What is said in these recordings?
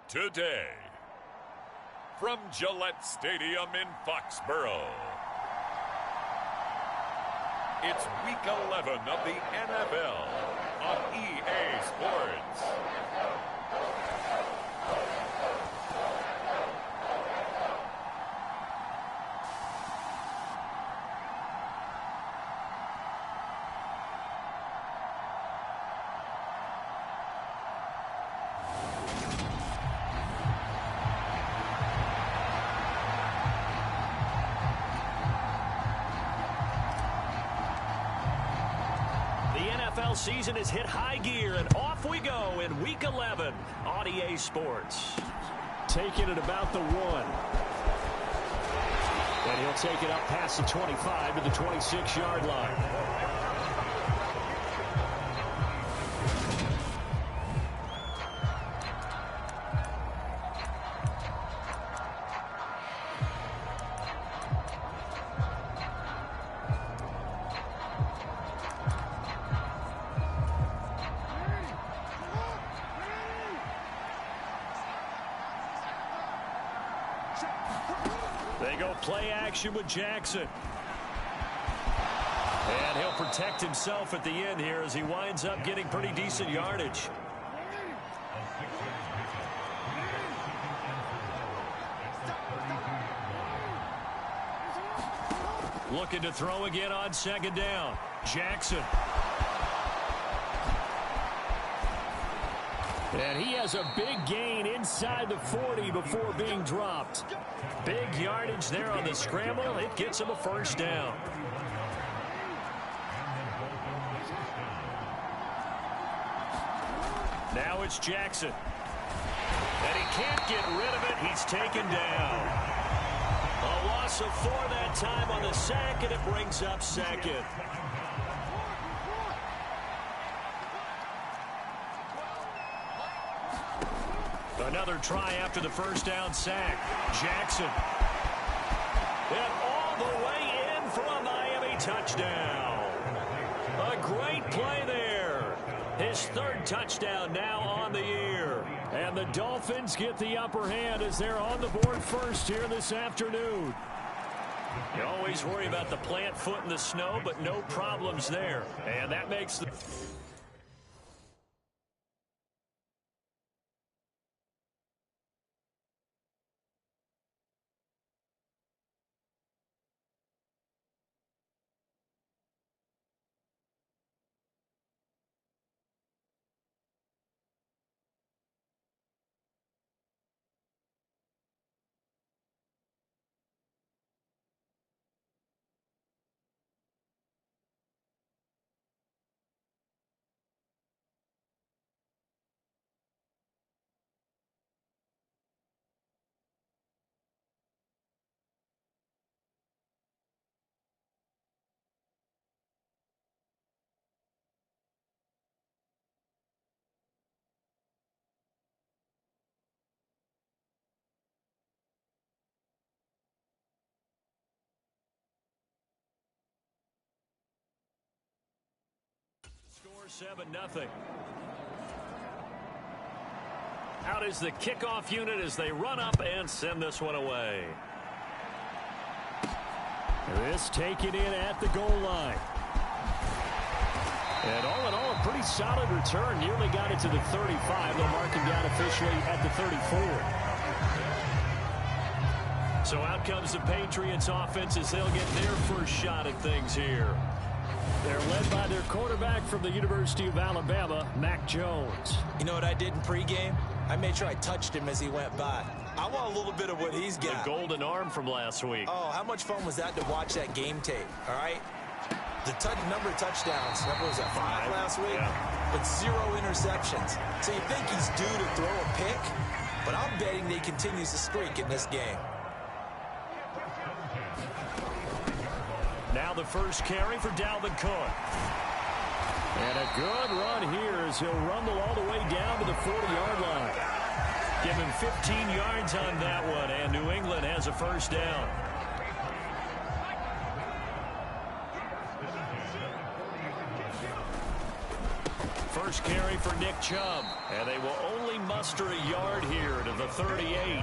today. From Gillette Stadium in Foxborough, it's Week 11 of the NFL on EA Sports. Season has hit high gear, and off we go in Week 11 on EA Sports. Taking it about the 1. And he'll take it up past the 25 to the 26-yard line. They go play action with Jackson. And he'll protect himself at the end here as he winds up getting pretty decent yardage. Looking to throw again on second down. Jackson. And he has a big gain inside the 40 before being dropped. Big yardage there on the scramble. It gets him a first down. Now it's Jackson. And he can't get rid of it. He's taken down. A loss of 4 that time on the sack, and it brings up second. Another try after the first down sack. Jackson. And all the way in for a Miami touchdown. A great play there. His 3rd touchdown now on the year. And the Dolphins get the upper hand as they're on the board first here this afternoon. You always worry about the plant foot in the snow, but no problems there. And that makes the... Score 7-0. Out is the kickoff unit as they run up and send this one away. This taken in at the goal line. And all in all, a pretty solid return. Nearly got it to the 35. They'll mark him down officially at the 34. So out comes the Patriots offense as they'll get their first shot at things here. They're led by their quarterback from the University of Alabama, Mac Jones. You know what I did in pregame? I made sure I touched him as he went by. I want a little bit of what he's got. The golden arm from last week. Oh, how much fun was that to watch that game tape, all right? The number of touchdowns, what was that, 5 last week? Yeah. But 0 interceptions. So you think he's due to throw a pick? But I'm betting that he continues the streak in this game. Now the first carry for Dalvin Cook. And a good run here as he'll rumble all the way down to the 40-yard line. Give him 15 yards on that one, and New England has a first down. First carry for Nick Chubb. And they will only muster a yard here to the 38.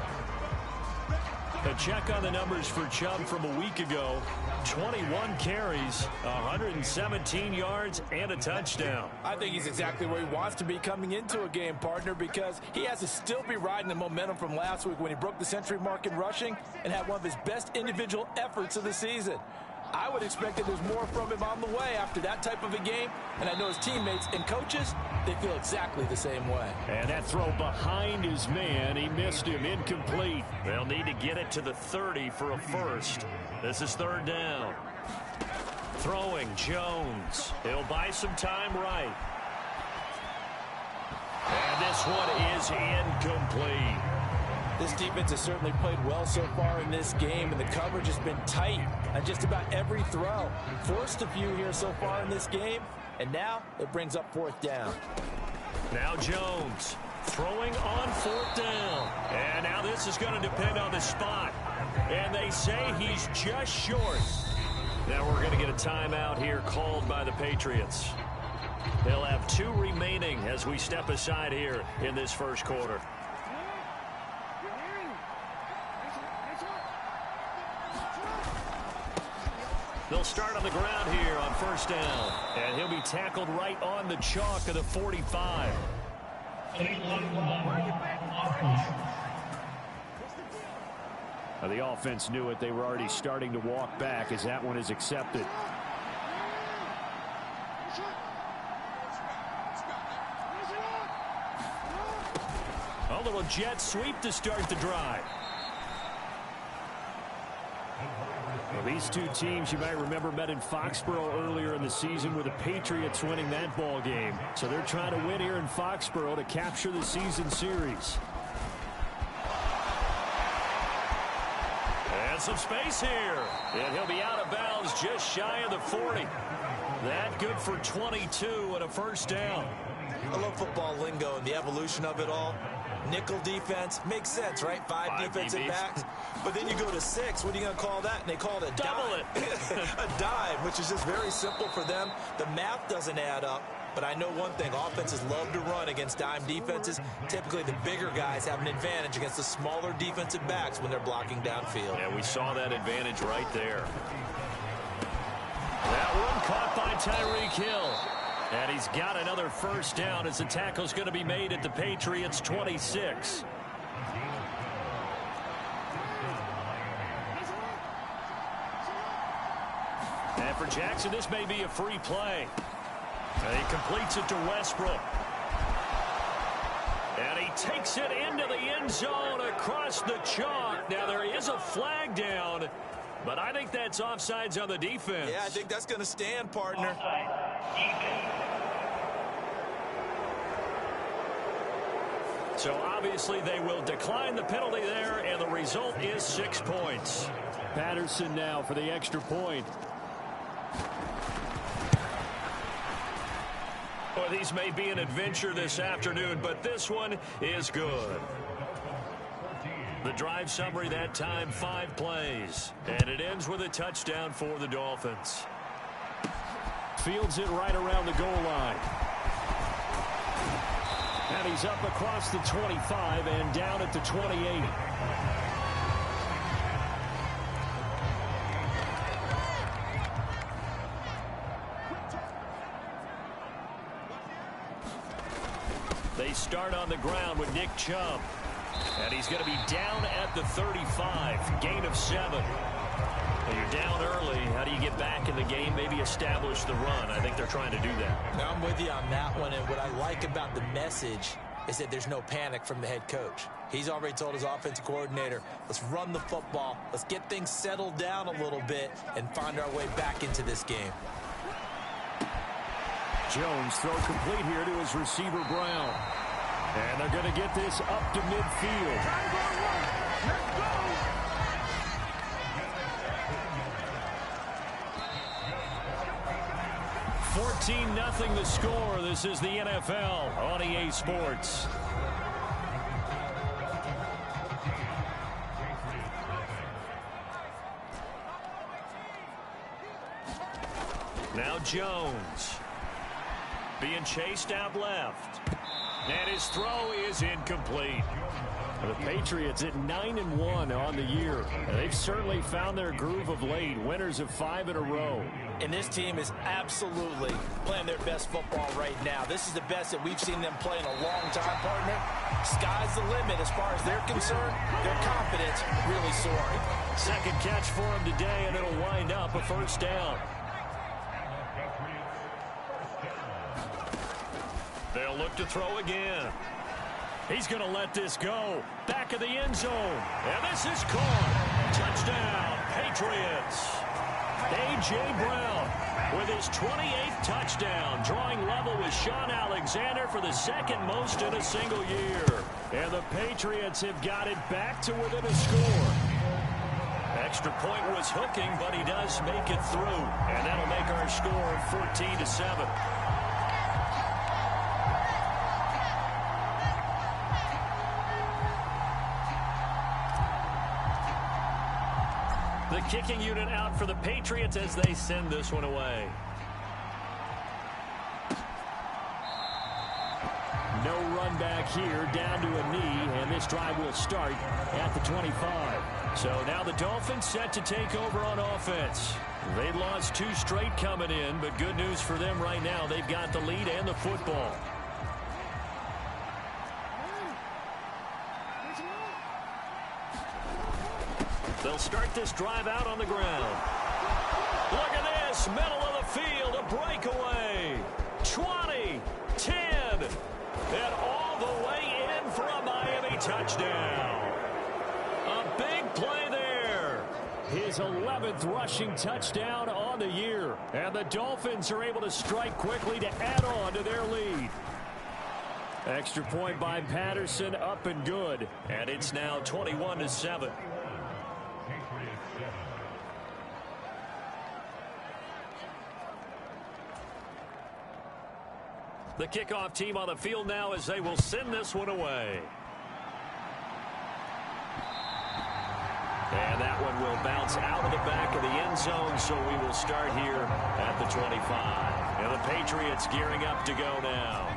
A check on the numbers for Chubb from a week ago. 21 carries, 117 yards, and a touchdown. I think he's exactly where he wants to be coming into a game, partner, because he has to still be riding the momentum from last week when he broke the century mark in rushing and had one of his best individual efforts of the season. I would expect that there's more from him on the way after that type of a game, and I know his teammates and coaches, they feel exactly the same way. And that throw behind his man, he missed him, incomplete. They'll need to get it to the 30 for a first. This is third down. Throwing, Jones. He'll buy some time right. And this one is incomplete. This defense has certainly played well so far in this game, and the coverage has been tight on just about every throw. Forced a few here so far in this game, and now it brings up fourth down. Now Jones throwing on fourth down. And now this is going to depend on the spot. And they say he's just short. Now we're going to get a timeout here called by the Patriots. They'll have 2 remaining as we step aside here in this first quarter. They'll start on the ground here on first down. And he'll be tackled right on the chalk of the 45. Now the offense knew it. They were already starting to walk back as that one is accepted. A little jet sweep to start the drive. Well, these two teams, you might remember, met in Foxborough earlier in the season with the Patriots winning that ball game. So they're trying to win here in Foxborough to capture the season series. And some space here. And he'll be out of bounds just shy of the 40. That good for 22 and a first down. I love football lingo and the evolution of it all. Nickel defense makes sense, right? Five defensive DBs. backs. But then you go to 6. What are you going to call that? And they call it a Double dime. it. A dime, which is just very simple for them. The math doesn't add up. But I know one thing. Offenses love to run against dime defenses. Typically, the bigger guys have an advantage against the smaller defensive backs when they're blocking downfield. Yeah, we saw that advantage right there. That one caught by Tyreek Hill. And he's got another first down as the tackle's going to be made at the Patriots' 26. And for Jackson, this may be a free play. And he completes it to Westbrook. And he takes it into the end zone across the chalk. Now there is a flag down, but I think that's offsides on the defense. Yeah, I think that's going to stand, partner. So obviously they will decline the penalty there, and the result is 6 points. Patterson now for the extra point. Well, these may be an adventure this afternoon, but this one is good. The drive summary that time, 5 plays. And it ends with a touchdown for the Dolphins. Fields it right around the goal line. And he's up across the 25 and down at the 28. They start on the ground with Nick Chubb. And he's going to be down at the 35. Gain of 7. When you're down early, how do you get back in the game, maybe establish the run? I think they're trying to do that. Now, I'm with you on that one, and what I like about the message is that there's no panic from the head coach. He's already told his offensive coordinator, let's run the football, let's get things settled down a little bit and find our way back into this game. Jones throw complete here to his receiver Brown. And they're going to get this up to midfield. Let's go! 14-0 the score. This is the NFL on EA Sports. Now Jones. being chased out left. And his throw is incomplete. The Patriots at 9-1 on the year. They've certainly found their groove of late. Winners of 5 in a row. And this team is absolutely playing their best football right now. This is the best that we've seen them play in a long time, partner. Sky's the limit as far as they're concerned. Their confidence really soaring. Second catch for him today, and it'll wind up a first down. They'll look to throw again. He's going to let this go. Back of the end zone. And this is caught. Touchdown, Patriots. A.J. Brown with his 28th touchdown, drawing level with Sean Alexander for the second most in a single year. And the Patriots have got it back to within a score. Extra point was hooking, but he does make it through. And that'll make our score 14-7. The kicking unit out for the Patriots as they send this one away. No run back here, down to a knee, and this drive will start at the 25. So now the Dolphins set to take over on offense. They lost 2 straight coming in, but good news for them right now. They've got the lead and the football. They'll start this drive out on the ground. Look at this, middle of the field, a breakaway. 20, 10, and all the way in for a Miami touchdown. A big play there. His 11th rushing touchdown on the year. And the Dolphins are able to strike quickly to add on to their lead. Extra point by Patterson, up and good. And it's now 21-7. The kickoff team on the field now as they will send this one away. And that one will bounce out of the back of the end zone, so we will start here at the 25. And the Patriots gearing up to go now.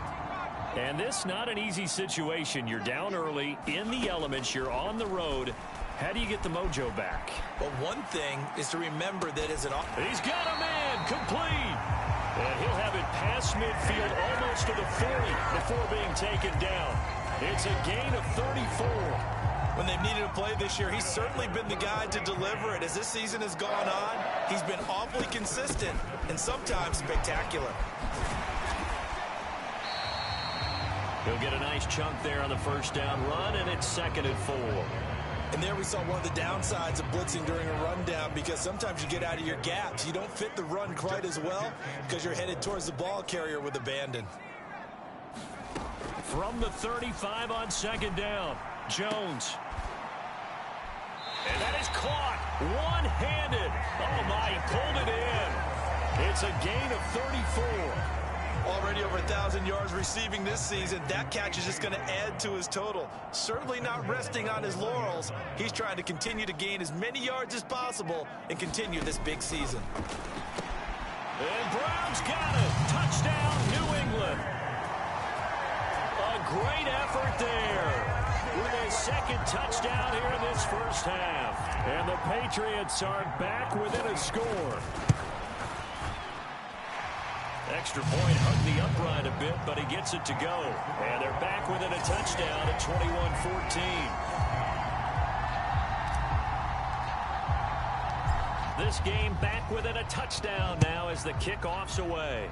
And this not an easy situation. You're down early, in the elements, you're on the road. How do you get the mojo back? Well, one thing is to remember that as an He's got a man, complete. And he'll have it past midfield almost to the 40 before being taken down. It's a gain of 34. When they've needed a play this year, he's certainly been the guy to deliver it. As this season has gone on, he's been awfully consistent and sometimes spectacular. He'll get a nice chunk there on the first down run, and it's 2nd and 4. And there we saw one of the downsides of blitzing during a rundown, because sometimes you get out of your gaps. You don't fit the run quite as well because you're headed towards the ball carrier with abandon. From the 35 on 2nd down, Jones. And that is caught one-handed. Oh, my, he pulled it in. It's a gain of 34. Already over 1,000 yards receiving this season. That catch is just going to add to his total. Certainly not resting on his laurels. He's trying to continue to gain as many yards as possible and continue this big season. And Brown's got it. Touchdown, New England. A great effort there with his 2nd touchdown here in this first half. And the Patriots are back within a score. Extra point hugged the upright a bit, but he gets it to go. And they're back within a touchdown at 21-14. This game back within a touchdown now as the kickoff's away.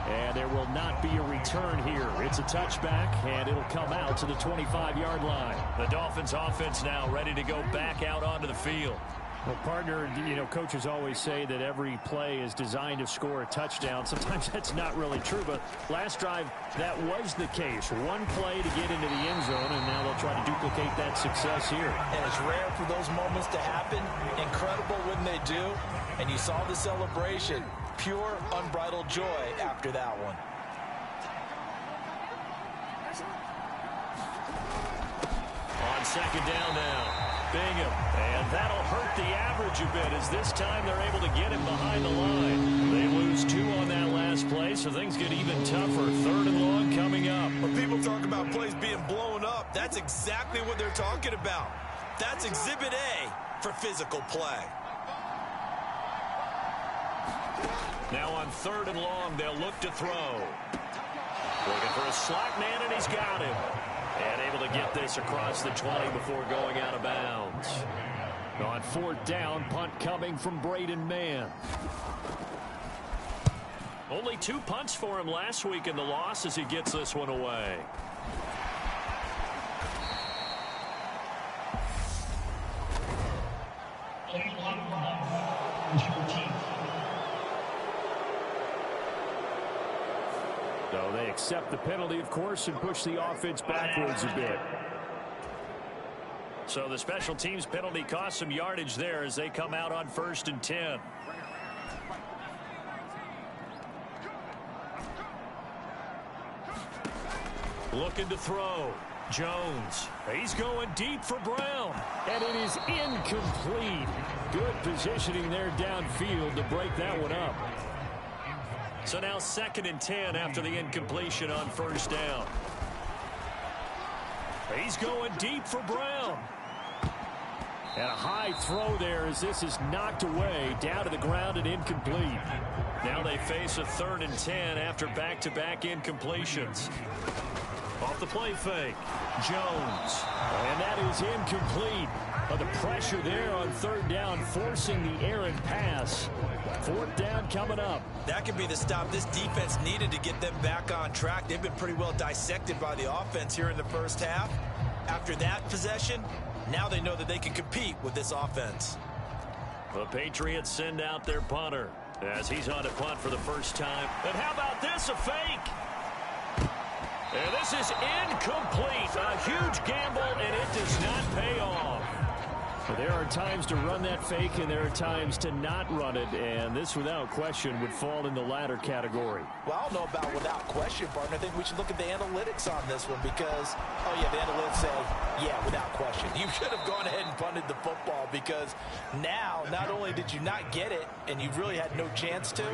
And there will not be a return here. It's a touchback, and it'll come out to the 25-yard line. The Dolphins offense now ready to go back out onto the field. Well, partner, you know, coaches always say that every play is designed to score a touchdown. Sometimes that's not really true, but last drive, that was the case. One play to get into the end zone, and now they'll try to duplicate that success here. And it's rare for those moments to happen. Incredible when they do. And you saw the celebration. Pure, unbridled joy after that one. On 2nd down now. Bingham. And that'll hurt the average a bit as this time they're able to get him behind the line. They lose 2 on that last play, so things get even tougher. 3rd and long coming up. When people talk about plays being blown up, that's exactly what they're talking about. That's Exhibit A for physical play. Now on 3rd and long, they'll look to throw. Looking for a slot man, and he's got him. And able to get this across the 20 before going out of bounds. On 4th down, punt coming from Braden Mann. Only 2 punts for him last week in the loss as he gets this one away. So they accept the penalty, of course, and push the offense backwards a bit. So the special teams penalty cost some yardage there as they come out on 1st and 10. Looking to throw. Jones. He's going deep for Brown. And it is incomplete. Good positioning there downfield to break that one up. So now 2nd and 10 after the incompletion on 1st down. He's going deep for Brown. And a high throw there as this is knocked away, down to the ground and incomplete. Now they face a 3rd and 10 after back-to-back incompletions. Off the play fake. Jones. And that is incomplete. The pressure there on 3rd down, forcing the errant pass. 4th down coming up. That could be the stop this defense needed to get them back on track. They've been pretty well dissected by the offense here in the first half. After that possession, now they know that they can compete with this offense. The Patriots send out their punter as he's on a punt for the first time. And how about this, a fake? And this is incomplete. A huge gamble, and it does not pay off. There are times to run that fake, and there are times to not run it, and this, without question, would fall in the latter category. Well, I don't know about without question, partner. I think we should look at the analytics on this one because, oh, yeah, the analytics say, yeah, without question. You should have gone ahead and punted the football because now, not only did you not get it, and you really had no chance to,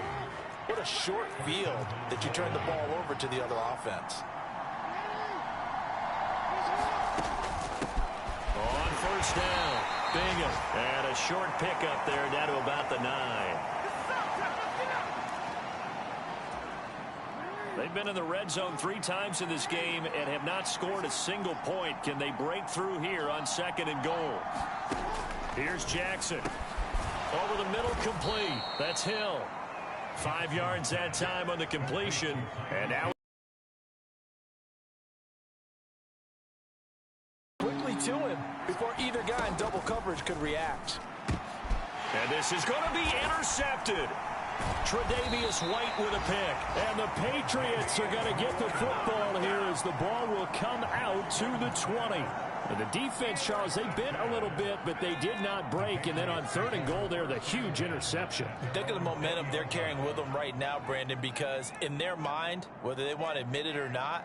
what a short field that you turned the ball over to the other offense. On 1st down, Bingham. And a short pickup there down to about the 9. They've been in the red zone 3 times in this game and have not scored a single point. Can they break through here on 2nd and goal? Here's Jackson. Over the middle, complete. That's Hill. 5 yards that time on the completion. And now to him before either guy in double coverage could react. And this is going to be intercepted. Tre'Davious White with a pick. And the Patriots are going to get the football here as the ball will come out to the 20. And the defense, Charles, they bit a little bit, but they did not break. And then on 3rd and goal there, the huge interception. Think of the momentum they're carrying with them right now, Brandon, because in their mind, whether they want to admit it or not,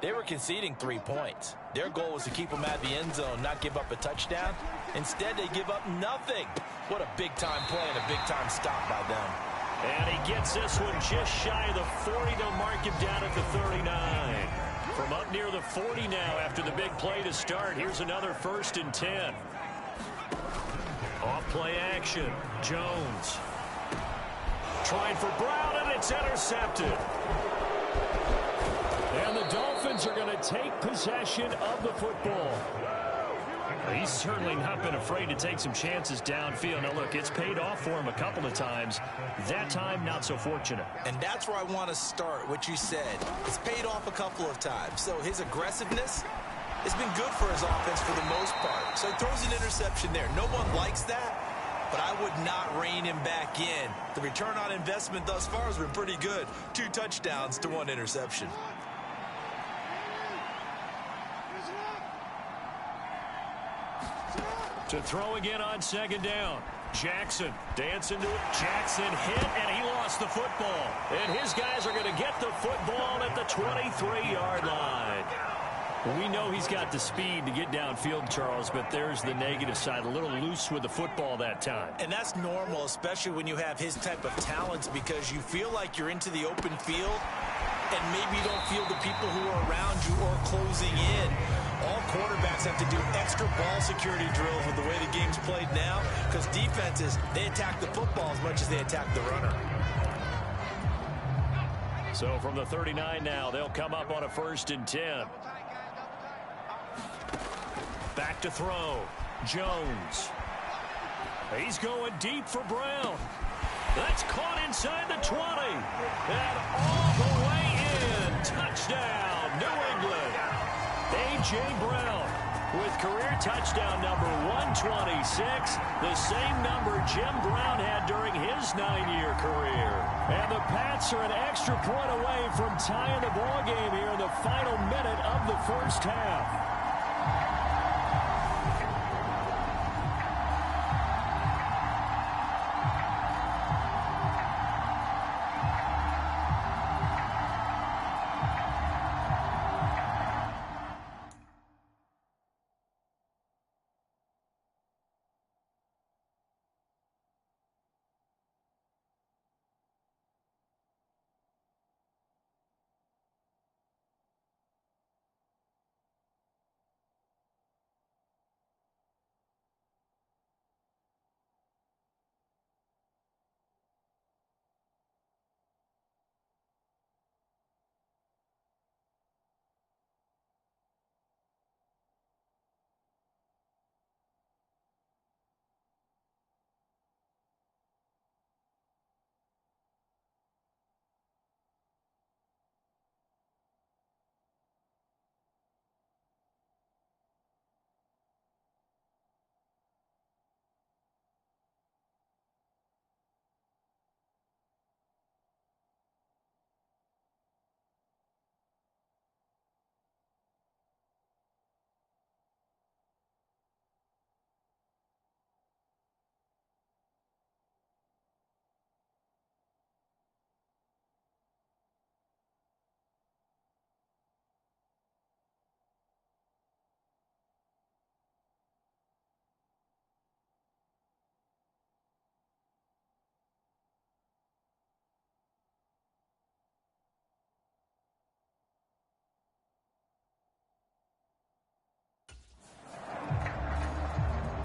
they were conceding 3 points. Their goal was to keep them at the end zone, not give up a touchdown. Instead, they give up nothing. What a big-time play and a big-time stop by them. And he gets this one just shy of the 40. They'll mark him down at the 39. From up near the 40 now after the big play to start. Here's another 1st and 10. Off play action. Jones. Trying for Brown, and it's intercepted. And the Dolphins are going to take possession of the football. He's certainly not been afraid to take some chances downfield. Now, look, it's paid off for him a couple of times. That time, not so fortunate. And that's where I want to start, what you said. It's paid off a couple of times. So his aggressiveness has been good for his offense for the most part. So he throws an interception there. No one likes that, but I would not rein him back in. The return on investment thus far has been pretty good. 2 touchdowns to 1 interception. To throw again on 2nd down. Jackson dancing to it. Jackson hit, and he lost the football. And his guys are going to get the football at the 23-yard line. Well, we know he's got the speed to get downfield, Charles, but there's the negative side. A little loose with the football that time. And that's normal, especially when you have his type of talents, because you feel like you're into the open field and maybe you don't feel the people who are around you or closing in. All quarterbacks have to do extra ball security drills with the way the game's played now, because defenses, they attack the football as much as they attack the runner. So from the 39 now, they'll come up on a 1st and 10. Back to throw. Jones. He's going deep for Brown. That's caught inside the 20. And all the way in. Touchdown, New England. A.J. Brown with career touchdown number 126, the same number Jim Brown had during his 9-year career. And the Pats are an extra point away from tying the ball game here in the final minute of the first half.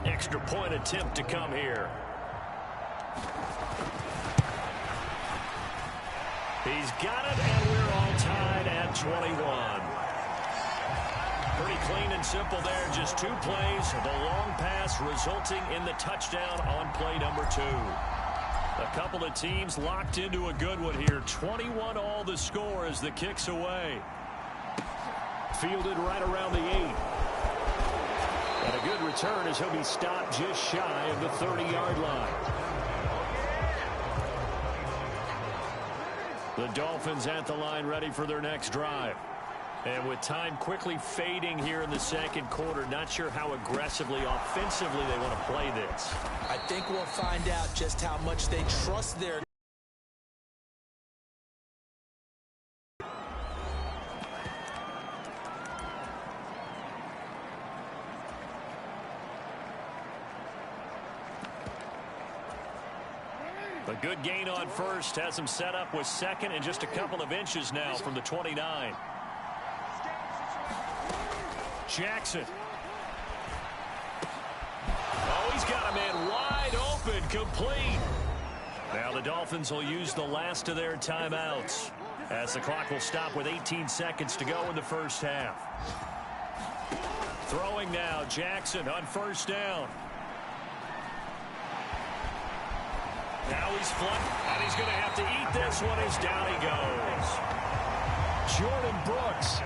Extra point attempt to come here. He's got it, and we're all tied at 21. Pretty clean and simple there. Just 2 plays. The long pass resulting in the touchdown on play number 2. A couple of teams locked into a good one here. 21 all the score as the kick's away. Fielded right around the 8. And a good return as he'll be stopped just shy of the 30-yard line. The Dolphins at the line ready for their next drive. And with time quickly fading here in the second quarter, not sure how aggressively, offensively they want to play this. I think we'll find out just how much they trust their A good gain on first has him set up with second and just a couple of inches now from the 29. Jackson. Oh, he's got a man wide open, complete. Now the Dolphins will use the last of their timeouts as the clock will stop with 18 seconds to go in the first half. Throwing now, Jackson on first down. Now he's flunked, and he's going to have to eat this one as down he goes. Jordan Brooks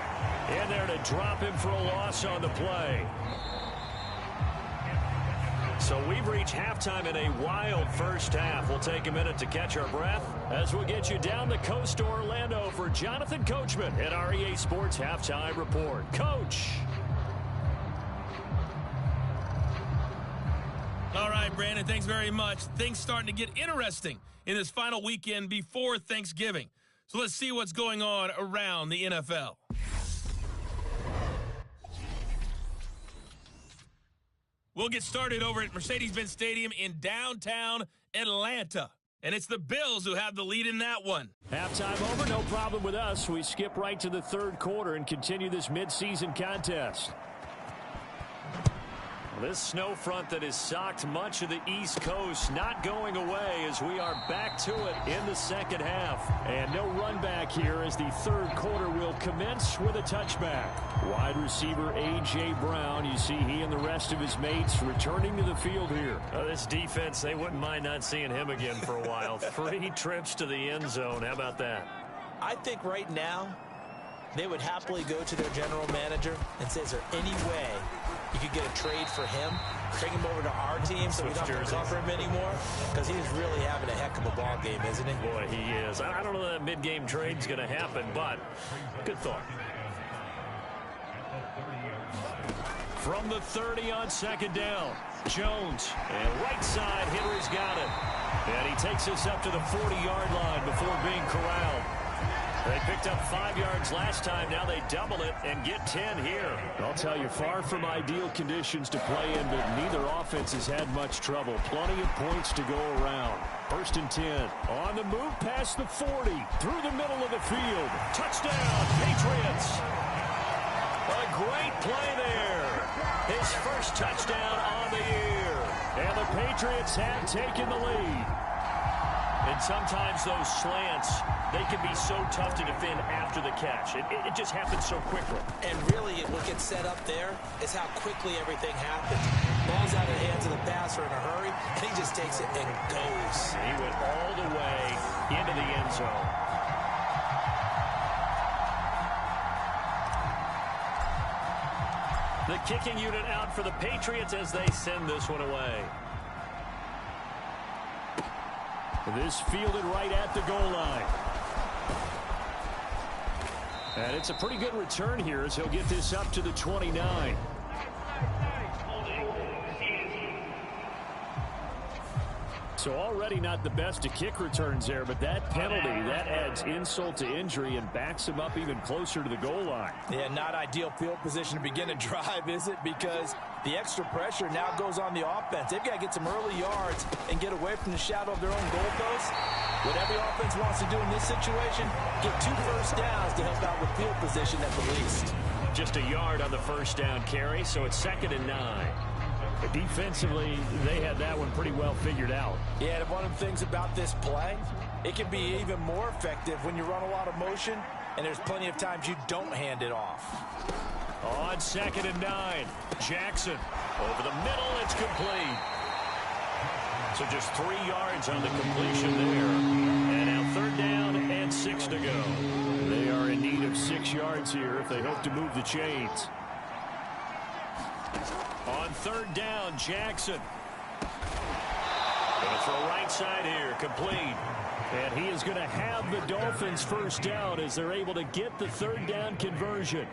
in there to drop him for a loss on the play. So we've reached halftime in a wild first half. We'll take a minute to catch our breath as we'll get you down the coast to Orlando for Jonathan Coachman at our EA Sports Halftime Report. Coach. All right, Brandon, thanks very much. Things starting to get interesting in this final weekend before Thanksgiving. So let's see what's going on around the NFL. We'll get started over at Mercedes-Benz Stadium in downtown Atlanta. And it's the Bills who have the lead in that one. Halftime over, no problem with us. We skip right to the third quarter and continue this midseason contest. This snow front that has socked much of the East Coast not going away as we are back to it in the second half. And no run back here as the third quarter will commence with a touchback. Wide receiver A.J. Brown, you see he and the rest of his mates returning to the field here. This defense, they wouldn't mind not seeing him again for a while. 3 trips to the end zone. How about that? I think right now they would happily go to their general manager and say, is there any way you could get a trade for him, bring him over to our team so we don't have to cover him anymore? Because he's really having a heck of a ball game, isn't he? Boy, he is. I don't know that mid-game trade's going to happen, but good thought. From the 30 on second down, Jones. And right side, Henry's got it. And he takes us up to the 40-yard line before being corralled. They picked up 5 yards last time. Now they double it and get 10 here. I'll tell you, far from ideal conditions to play in, but neither offense has had much trouble. Plenty of points to go around. 1st and 10. On the move past the 40. Through the middle of the field. Touchdown, Patriots. A great play there. His first touchdown on the year. And the Patriots have taken the lead. And sometimes those slants, they can be so tough to defend after the catch. It just happens so quickly. And really, what gets set up there is how quickly everything happens. Ball's out of the hands of the passer in a hurry, and he just takes it and goes. He went all the way into the end zone. The kicking unit out for the Patriots as they send this one away. This fielded right at the goal line. And it's a pretty good return here as he'll get this up to the 29. So already not the best to kick returns there, but that penalty, that adds insult to injury and backs him up even closer to the goal line. Yeah, not ideal field position to begin a drive, is it? Because the extra pressure now goes on the offense. They've got to get some early yards and get away from the shadow of their own goalposts. What every offense wants to do in this situation, get 2 first downs to help out with field position at the least. Just a yard on the first down carry, so it's 2nd and 9. But defensively, they had that one pretty well figured out. Yeah, and one of the things about this play, it can be even more effective when you run a lot of motion, and there's plenty of times you don't hand it off. On 2nd and 9, Jackson. Over the middle, it's complete. So just 3 yards on the completion there. And now 3rd down and 6 to go. They are in need of 6 yards here if they hope to move the chains. On 3rd down, Jackson. Going to throw right side here, complete. And he is going to have the Dolphins first down as they're able to get the 3rd down conversion.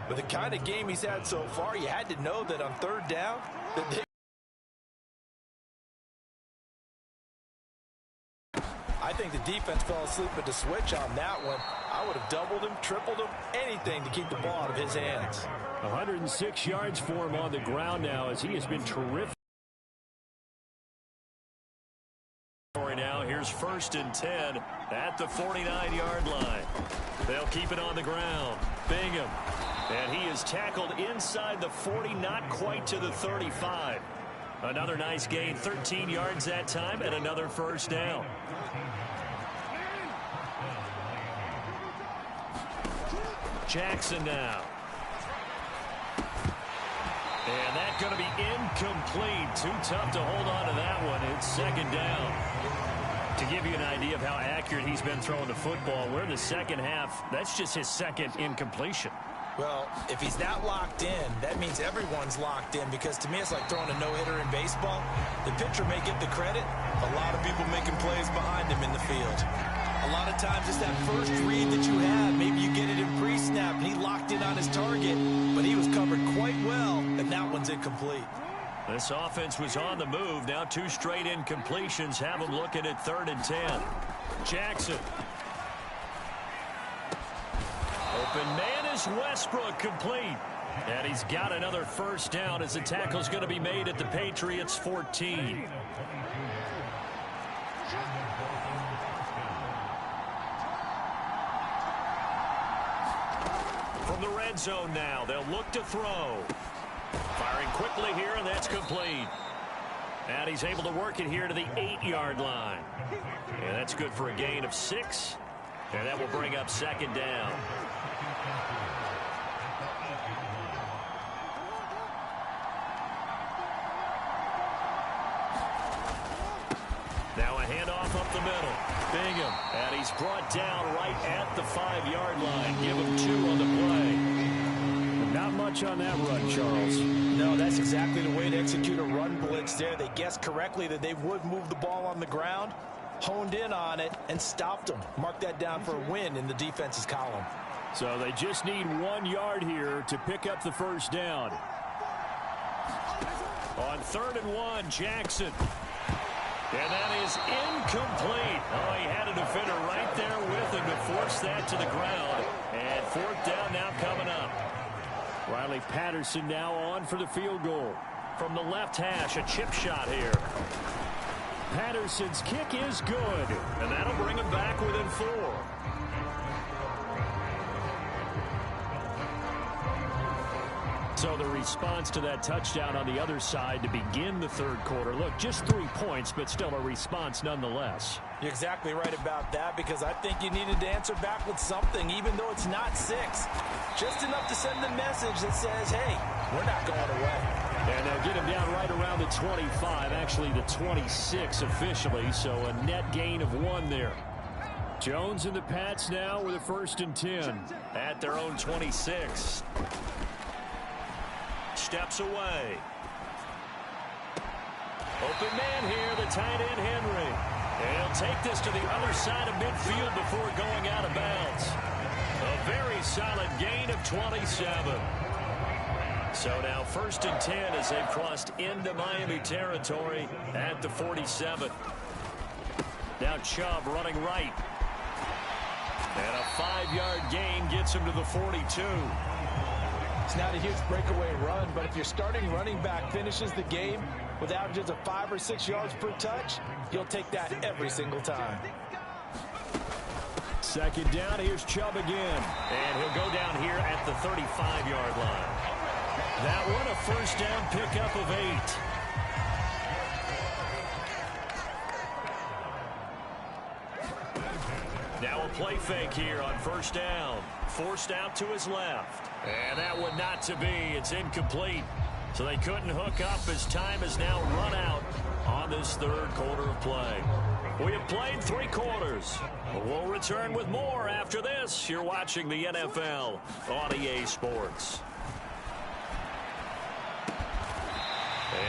With the kind of game he's had so far, you had to know that on 3rd down, that they I think the defense fell asleep at the switch on that one. I would have doubled him, tripled him, anything to keep the ball out of his hands. 106 yards for him on the ground now as he has been terrific. Now here's 1st and 10 at the 49-yard line. They'll keep it on the ground. Bingham. And he is tackled inside the 40, not quite to the 35. Another nice gain, 13 yards that time, and another first down. Jackson now. And that's going to be incomplete. Too tough to hold on to that one. It's 2nd down. To give you an idea of how accurate he's been throwing the football, we're in the second half. That's just his 2nd incompletion. Well, if he's that locked in, that means everyone's locked in, because to me it's like throwing a no-hitter in baseball. The pitcher may get the credit. A lot of people making plays behind him in the field. A lot of times it's that first read that you have. Maybe you get it in pre-snap, and he locked in on his target, but he was covered quite well, and that one's incomplete. This offense was on the move. Now 2 straight incompletions have them looking at 3rd and 10. Jackson. Open man is Westbrook, complete. And he's got another first down as the tackle's going to be made at the Patriots 14. From the red zone now, they'll look to throw. Firing quickly here, and that's complete. And he's able to work it here to the 8-yard line. And that's good for a gain of 6. And that will bring up second down. Now a handoff up the middle. Bingham. And he's brought down right at the 5-yard line. Give him 2 on the play. Not much on that run, Charles. No, that's exactly the way to execute a run blitz there. They guessed correctly that they would move the ball on the ground, honed in on it, and stopped them. Mark that down for a win in the defense's column. So they just need 1 yard here to pick up the first down. On 3rd and 1, Jackson. And that is incomplete. Oh, he had a defender right there with him to force that to the ground. And 4th down now coming up. Riley Patterson now on for the field goal. From the left hash, a chip shot here. Patterson's kick is good. And that'll bring him back within 4. So the response to that touchdown on the other side to begin the 3rd quarter. Look, just 3 points, but still a response nonetheless. You're exactly right about that, because I think you needed to answer back with something, even though it's not 6. Just enough to send the message that says, hey, we're not going away. And they'll get him down right around the 25, actually the 26 officially, so a net gain of 1 there. Jones and the Pats now with a 1st and 10. At their own 26. Steps away. Open man here, the tight end Henry. He'll take this to the other side of midfield before going out of bounds. A very solid gain of 27. So now 1st and 10 as they've crossed into Miami territory at the 47. Now Chubb running right. And a 5-yard gain gets him to the 42. It's not a huge breakaway run, but if your starting running back finishes the game with averages of 5 or 6 yards per touch, you'll take that every single time. 2nd down, here's Chubb again. And he'll go down here at the 35-yard line. That one a 1st down pickup of 8. Now a play fake here on 1st down. Forced out to his left. And that one not to be. It's incomplete. So they couldn't hook up as time has now run out on this 3rd quarter of play. We have played 3 quarters. We'll return with more after this. You're watching the NFL on EA Sports.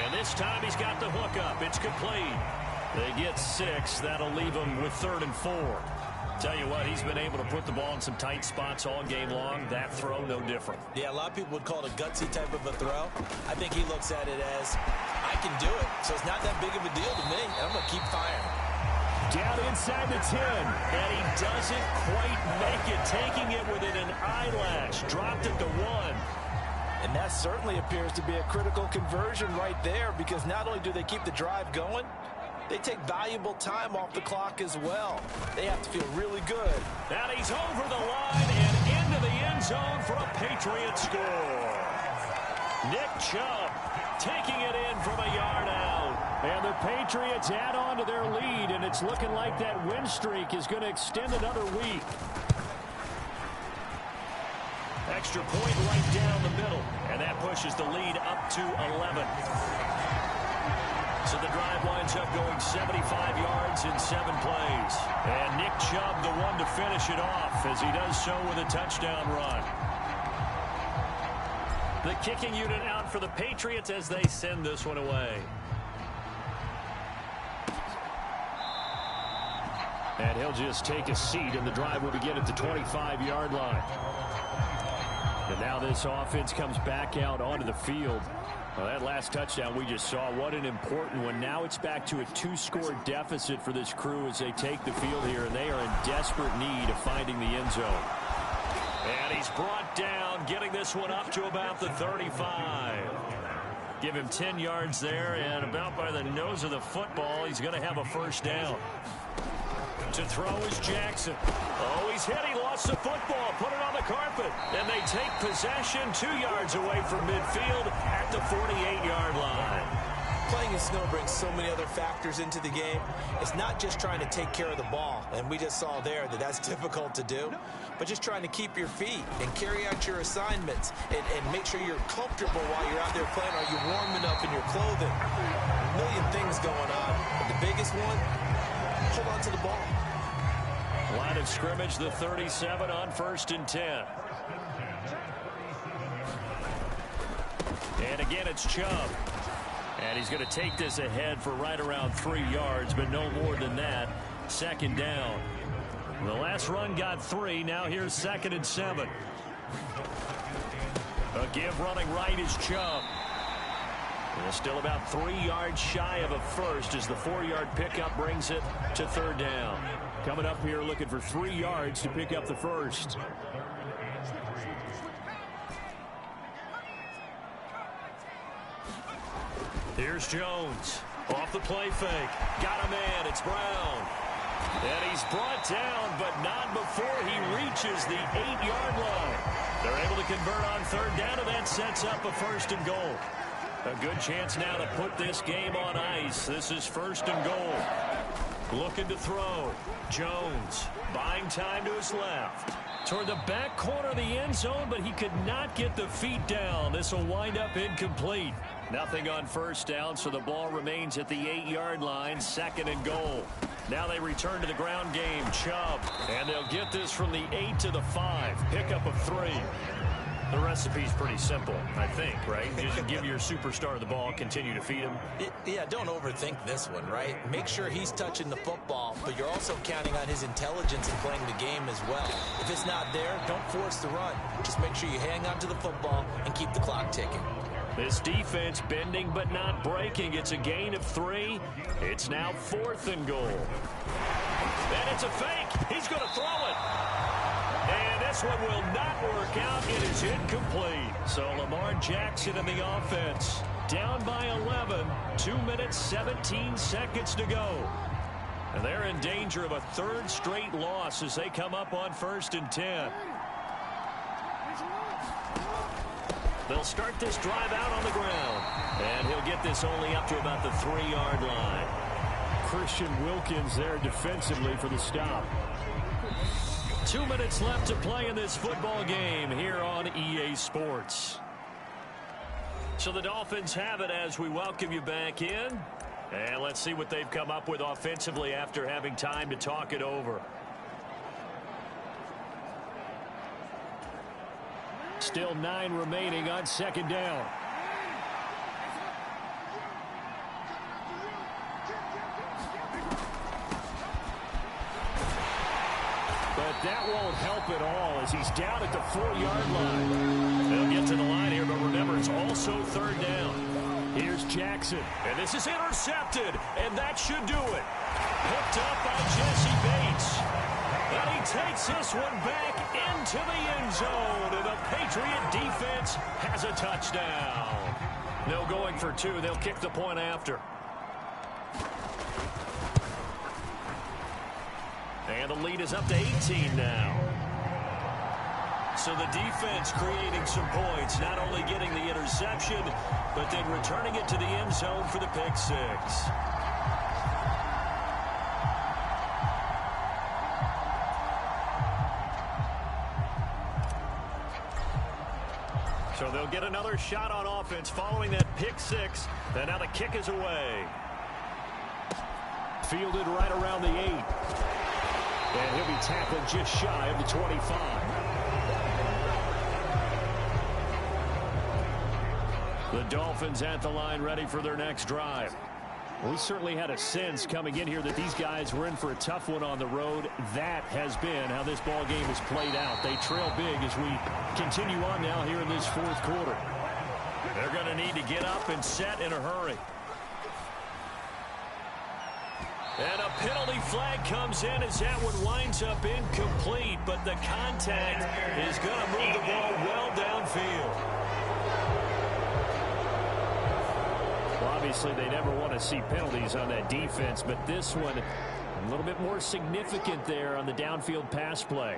And this time he's got the hookup. It's complete. They get 6. That'll leave them with 3rd and 4. Tell you what, he's been able to put the ball in some tight spots all game long. That throw, no different. Yeah, a lot of people would call it a gutsy type of a throw. I think he looks at it as, I can do it, so it's not that big of a deal to me. I'm going to keep firing. Down inside the 10. And he doesn't quite make it, taking it within an eyelash. Dropped it to 1. And that certainly appears to be a critical conversion right there, because not only do they keep the drive going, they take valuable time off the clock as well. They have to feel really good. And he's over the line and into the end zone for a Patriots score. Nick Chubb taking it in from a yard out. And the Patriots add on to their lead, and it's looking like that win streak is going to extend another week. Extra point right down the middle, and that pushes the lead up to 11. So the drive winds up going 75 yards in 7 plays. And Nick Chubb, the one to finish it off, as he does so with a touchdown run. The kicking unit out for the Patriots as they send this one away. And he'll just take a seat, and the drive will begin at the 25-yard line. And now this offense comes back out onto the field. Well, that last touchdown we just saw, what an important one. Now it's back to a 2-score deficit for this crew as they take the field here, and they are in desperate need of finding the end zone. And he's brought down, getting this one up to about the 35. Give him 10 yards there, and about by the nose of the football, he's going to have a first down. To throw is Jackson. Oh, he's hit. He lost the football. Put it on the carpet. And they take possession 2 yards away from midfield at the 48-yard line. Playing in snow brings so many other factors into the game. It's not just trying to take care of the ball, and we just saw there that that's difficult to do, but just trying to keep your feet and carry out your assignments and make sure you're comfortable while you're out there playing. Are you warm enough in your clothing? A million things going on, but the biggest one, hold on to the ball. Line of scrimmage, the 37 on 1st and 10. And again, it's Chubb. And he's going to take this ahead for right around 3 yards, but no more than that. 2nd down. The last run got 3. Now here's 2nd and 7. A give running right is Chubb. And still about 3 yards shy of a first as the 4-yard pickup brings it to 3rd down. Coming up here looking for 3 yards to pick up the first. Here's Jones. Off the play fake. Got a man. It's Brown. And he's brought down, but not before he reaches the 8-yard line. They're able to convert on 3rd down, and that sets up a 1st and goal. A good chance now to put this game on ice. This is 1st and goal. Looking to throw. Jones buying time to his left. Toward the back corner of the end zone, but he could not get the feet down. This will wind up incomplete. Nothing on 1st down, so the ball remains at the 8-yard line. 2nd and goal. Now they return to the ground game. Chubb. And they'll get this from the 8 to the 5. Pickup of 3. The recipe's pretty simple, I think, right? You just give your superstar the ball, continue to feed him. Yeah, don't overthink this one, right? Make sure he's touching the football, but you're also counting on his intelligence in playing the game as well. If it's not there, don't force the run. Just make sure you hang on to the football and keep the clock ticking. This defense bending but not breaking. It's a gain of 3. It's now 4th and goal. And it's a fake. He's going to throw it. And this one will not work out. It is incomplete. So Lamar Jackson in the offense. Down by 11. 2 minutes, 17 seconds to go. And they're in danger of a 3rd straight loss as they come up on 1st and 10. They'll start this drive out on the ground. And he'll get this only up to about the 3-yard line. Christian Wilkins there defensively for the stop. 2 minutes left to play in this football game here on EA Sports. So the Dolphins have it as we welcome you back in. And let's see what they've come up with offensively after having time to talk it over. Still 9 remaining on 2nd down. But that won't help at all as he's down at the 4-yard line. They'll get to the line here, but remember, it's also 3rd down. Here's Jackson. And this is intercepted, and that should do it. Picked up by Jesse Bates. And he takes this one back into the end zone, and the Patriot defense has a touchdown. No going for 2. They'll kick the point after. And the lead is up to 18 now. So the defense creating some points, not only getting the interception, but then returning it to the end zone for the pick 6. So they'll get another shot on offense following that pick 6. And now the kick is away. Fielded right around the 8. And he'll be tackled just shy of the 25. The Dolphins at the line ready for their next drive. We certainly had a sense coming in here that these guys were in for a tough one on the road. That has been how this ball game has played out. They trail big as we continue on now here in this 4th quarter. They're going to need to get up and set in a hurry. And a penalty flag comes in as that one winds up incomplete, but the contact is going to move the ball well downfield. Well, obviously, they never want to see penalties on that defense, but this one a little bit more significant there on the downfield pass play.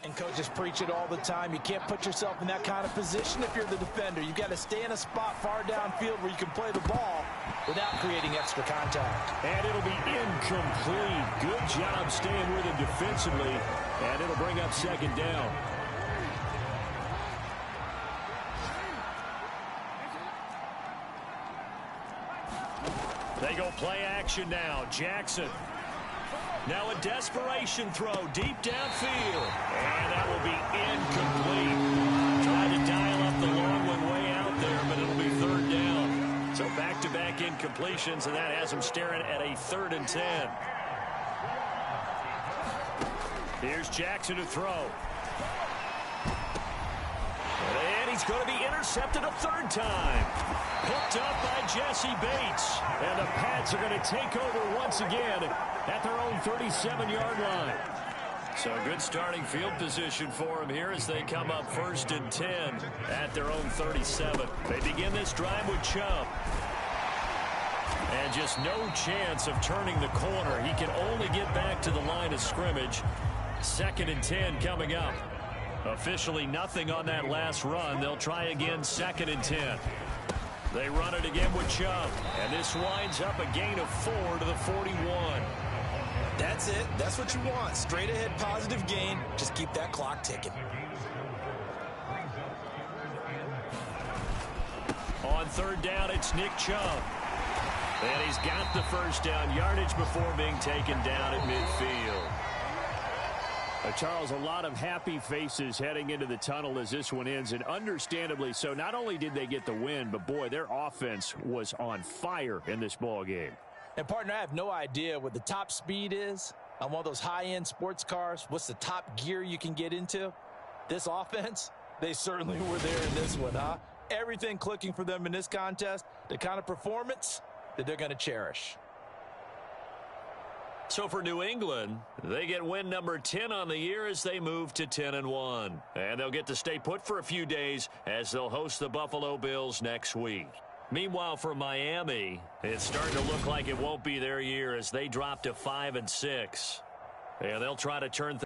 And coaches preach it all the time. You can't put yourself in that kind of position if you're the defender. You've got to stay in a spot far downfield where you can play the ball without creating extra contact. And it'll be incomplete. Good job staying with him defensively. And it'll bring up second down. They go play action now. Jackson. Now a desperation throw deep downfield. And that will be incomplete. Tried to dial up the long one way out there, but it'll be third down. So back-to-back incompletions, and that has them staring at a 3rd and 10. Here's Jackson to throw. And he's going to be intercepted a 3rd time. Picked up by Jesse Bates. And the Pats are going to take over once again at their own 37-yard line. So good starting field position for them here as they come up 1st and 10 at their own 37. They begin this drive with Chubb. And just no chance of turning the corner. He can only get back to the line of scrimmage. 2nd and 10 coming up. Officially nothing on that last run. They'll try again 2nd and 10. They run it again with Chubb. And this winds up a gain of 4 to the 41. That's it. That's what you want. Straight ahead positive gain. Just keep that clock ticking. On 3rd down, it's Nick Chubb. And he's got the 1st down yardage before being taken down at midfield. Charles, a lot of happy faces heading into the tunnel as this one ends, and understandably so. Not only did they get the win, but boy, their offense was on fire in this ball game. And partner, I have no idea what the top speed is on one of those high-end sports cars. What's the top gear you can get into? This offense, they certainly were there in this one, huh? Everything clicking for them in this contest, the kind of performance that they're going to cherish. So for New England, they get win number 10 on the year as they move to 10-1. And they'll get to stay put for a few days as they'll host the Buffalo Bills next week. Meanwhile, for Miami, it's starting to look like it won't be their year as they drop to 5-6. And they'll try to turn